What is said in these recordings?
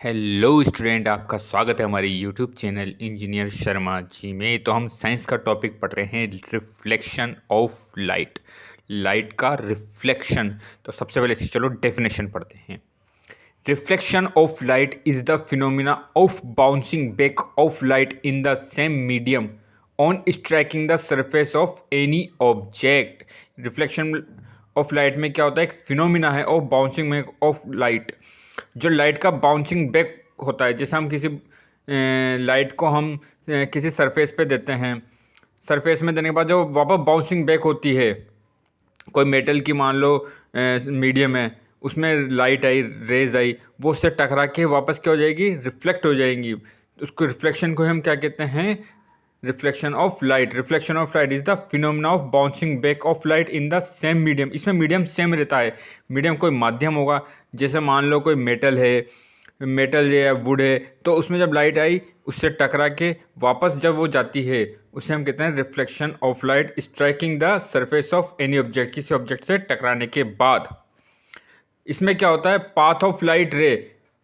Hello student, आपका स्वागत है हमारे YouTube channel engineer Sharma ji में। तो हम साइंस का टॉपिक पढ़ रहे हैं, रिफ्लेक्शन ऑफ लाइट। लाइट का रिफ्लेक्शन। तो सबसे पहले चलो डेफिनेशन पढ़ते हैं। Reflection of light is the phenomena of bouncing back of light in the same medium on striking the surface of any object. Reflection of light में क्या होता है? एक फिनोमिना है of bouncing back of light. जो light का bouncing back होता है, जैसे हम किसी लाइट को हम किसी सरफेस पे देते हैं, सरफेस में देने के बाद जो वापस बाउंसिंग बैक होती है, कोई मेटल की मान लो मीडियम है, उसमें लाइट आई, रेज आई, वो उससे टकरा के वापस क्या हो जाएगी? रिफ्लेक्ट हो जाएंगी। उसको रिफ्लेक्शन को हम क्या कहते हैं? Reflection of light. Reflection of light is the phenomena of bouncing back of light in the same medium. इसमें मीडियम सेम रहता है। मीडियम कोई माध्यम होगा, जैसे मान लो कोई मेटल है, मेटल या वुड है, तो उसमें जब लाइट आई उससे टकरा के वापस जब वो जाती है, उसे हम कहते हैं reflection of light striking the surface of any object. किसी ऑब्जेक्ट से टकराने के बाद इसमें क्या होता है? पाथ ऑफ लाइट रे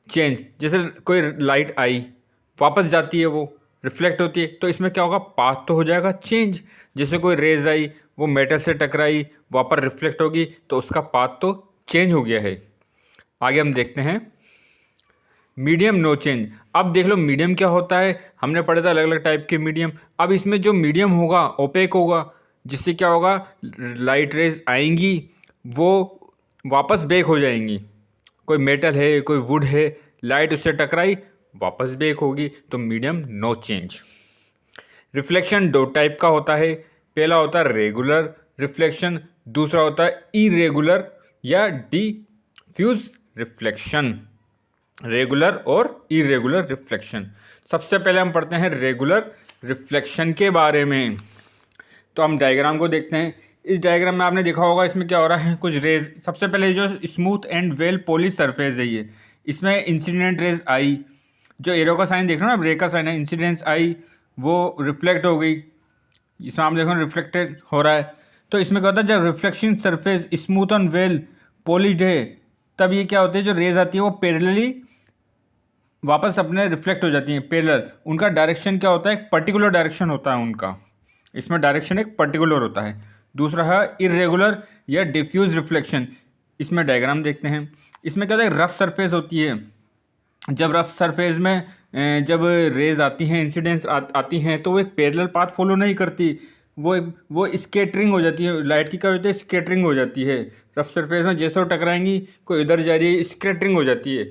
चेंज। जैसे कोई लाइट आई, वापस जाती है, वो रिफ्लेक्ट होती है, तो इसमें क्या होगा? पाथ तो हो जाएगा चेंज। जैसे कोई रेज आई, वो मेटल से टकराई, वापस रिफ्लेक्ट होगी, तो उसका पाथ तो चेंज हो गया है। आगे हम देखते हैं मीडियम नो चेंज। अब देख लो मीडियम क्या होता है। हमने पढ़ा था अलग अलग टाइप के मीडियम। अब इसमें जो मीडियम होगा ओपेक होगा, जिससे क्या होगा? लाइट रेज आएंगी, वो वापस बेक हो जाएंगी। कोई मेटल है, कोई वुड है, लाइट उससे टकराई, वापस बेक होगी, तो मीडियम नो चेंज। रिफ्लेक्शन दो टाइप का होता है। पहला होता है रेगुलर रिफ्लेक्शन, दूसरा होता है इरेगुलर या डिफ्यूज रिफ्लेक्शन। रेगुलर और इरेगुलर रिफ्लेक्शन। सबसे पहले हम पढ़ते हैं रेगुलर रिफ्लेक्शन के बारे में। तो हम डायग्राम को देखते हैं। इस डायग्राम में आपने देखा होगा, इसमें क्या हो रहा है? कुछ रेज। सबसे पहले जो smooth and well polish surface है ये, इसमें इंसिडेंट रेज आई, जो एरो का साइन देख रहे हो ना, रे का साइन है, इंसिडेंस आई, वो रिफ्लेक्ट हो गई। इसमें आप देखो रिफ्लेक्टेड हो रहा है। तो इसमें क्या होता है? जब reflection surface smooth and well polished है, तब ये क्या होते हैं? जो रेज आती है वो पैरेलली वापस अपने रिफ्लेक्ट हो जाती हैं। पैरेलल उनका डायरेक्शन क्या होता है? एक पर्टिकुलर डायरेक्शन होता है उनका। इसमें डायरेक्शन एक पर्टिकुलर होता है। दूसरा है इरेगुलर या डिफ्यूज रिफ्लेक्शन। इसमें डायग्राम देखते हैं। इसमें क्या होता है? रफ सरफेस होती है। जब रफ सरफेस में जब रेज आती हैं, इंसिडेंस आती हैं, तो वो एक पैरेलल पाथ फॉलो नहीं करती। वो स्केटरिंग हो जाती है। लाइट की क्या होती है? स्केटरिंग हो जाती है। रफ सरफेस में जैसे वो टकराएंगी, कोई इधर जा रही है, स्केटरिंग हो जाती है।